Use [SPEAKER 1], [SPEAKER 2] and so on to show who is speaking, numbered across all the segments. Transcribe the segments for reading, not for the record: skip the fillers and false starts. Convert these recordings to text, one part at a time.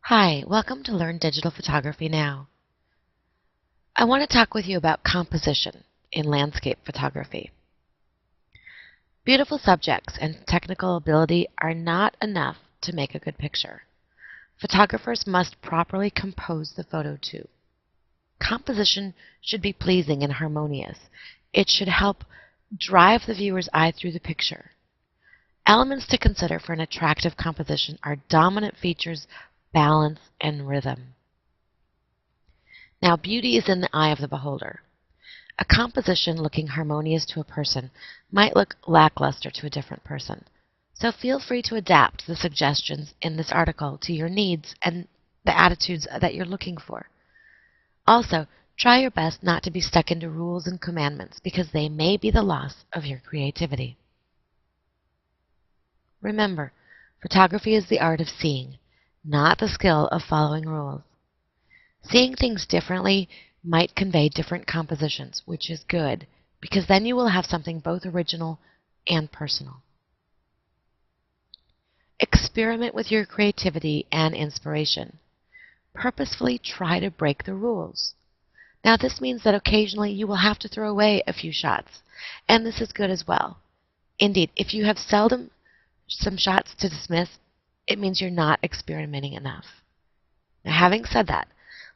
[SPEAKER 1] Hi, welcome to Learn Digital Photography Now. I want to talk with you about composition in landscape photography. Beautiful subjects and technical ability are not enough to make a good picture. Photographers must properly compose the photo too. Composition should be pleasing and harmonious. It should help drive the viewer's eye through the picture. Elements to consider for an attractive composition are dominant features, balance, and rhythm. Now, beauty is in the eye of the beholder. A composition looking harmonious to a person might look lackluster to a different person. So feel free to adapt the suggestions in this article to your needs and the attitudes that you're looking for. Also, try your best not to be stuck into rules and commandments because they may be the loss of your creativity. Remember, photography is the art of seeing, not the skill of following rules. Seeing things differently might convey different compositions, which is good, because then you will have something both original and personal. Experiment with your creativity and inspiration. Purposefully try to break the rules. Now, this means that occasionally you will have to throw away a few shots, and this is good as well. Indeed, if you have seldom some shots to dismiss, it means you're not experimenting enough. Now, having said that,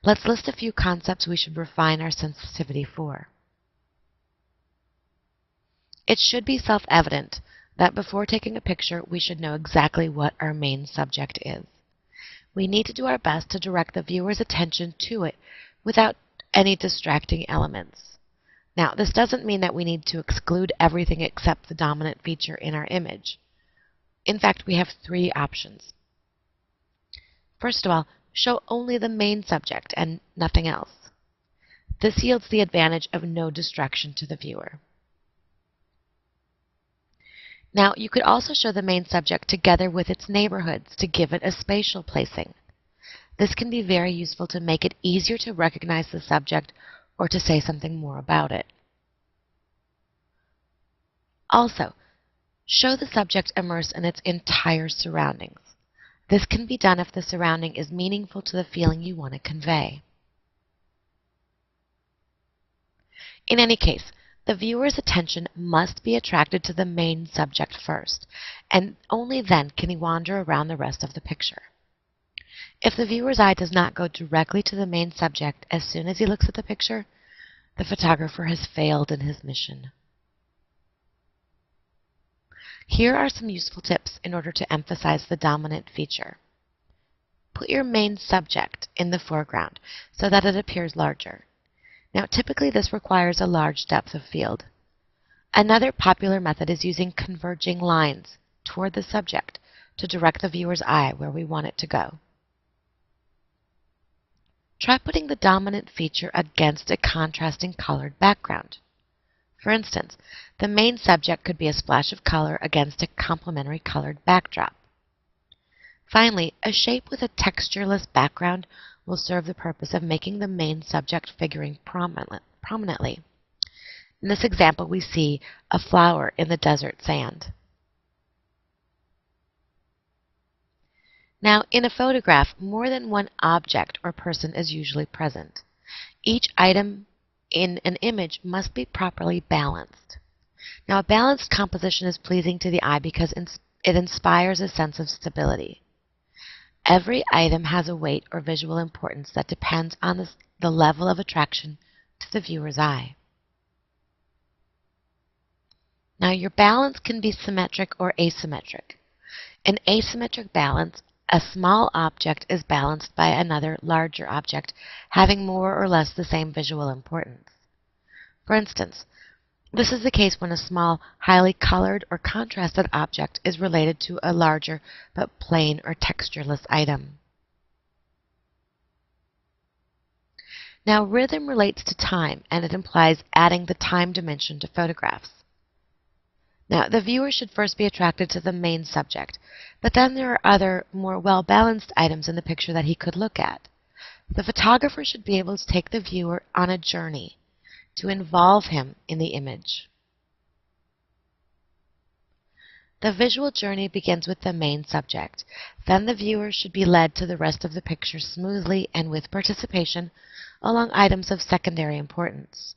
[SPEAKER 1] let's list a few concepts we should refine our sensitivity for. It should be self-evident that before taking a picture, we should know exactly what our main subject is. We need to do our best to direct the viewer's attention to it without any distracting elements. Now, this doesn't mean that we need to exclude everything except the dominant feature in our image. In fact, we have three options. First of all, show only the main subject and nothing else. This yields the advantage of no distraction to the viewer. Now, you could also show the main subject together with its neighborhoods to give it a spatial placing. This can be very useful to make it easier to recognize the subject or to say something more about it. Also, show the subject immersed in its entire surroundings. This can be done if the surrounding is meaningful to the feeling you want to convey. In any case, the viewer's attention must be attracted to the main subject first, and only then can he wander around the rest of the picture. If the viewer's eye does not go directly to the main subject as soon as he looks at the picture, the photographer has failed in his mission. Here are some useful tips in order to emphasize the dominant feature. Put your main subject in the foreground so that it appears larger. Now, typically this requires a large depth of field. Another popular method is using converging lines toward the subject to direct the viewer's eye where we want it to go. Try putting the dominant feature against a contrasting colored background. For instance, the main subject could be a splash of color against a complementary colored backdrop. Finally, a shape with a textureless background will serve the purpose of making the main subject figuring prominently. In this example, we see a flower in the desert sand. Now, in a photograph, more than one object or person is usually present. Each item in an image must be properly balanced. Now, a balanced composition is pleasing to the eye because it inspires a sense of stability. Every item has a weight or visual importance that depends on the level of attraction to the viewer's eye. Now, your balance can be symmetric or asymmetric. In asymmetric balance, a small object is balanced by another larger object having more or less the same visual importance. For instance, this is the case when a small, highly colored or contrasted object is related to a larger but plain or textureless item. Now, rhythm relates to time, and it implies adding the time dimension to photographs. Now, the viewer should first be attracted to the main subject, but then there are other, more well-balanced items in the picture that he could look at. The photographer should be able to take the viewer on a journey to involve him in the image. The visual journey begins with the main subject. Then the viewer should be led to the rest of the picture smoothly and with participation along items of secondary importance.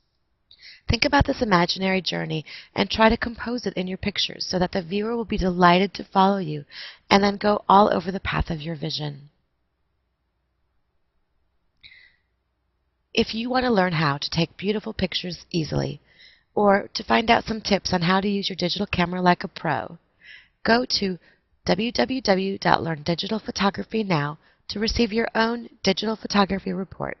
[SPEAKER 1] Think about this imaginary journey and try to compose it in your pictures so that the viewer will be delighted to follow you and then go all over the path of your vision. If you want to learn how to take beautiful pictures easily, or to find out some tips on how to use your digital camera like a pro, go to www.learndigitalphotography now to receive your own digital photography report.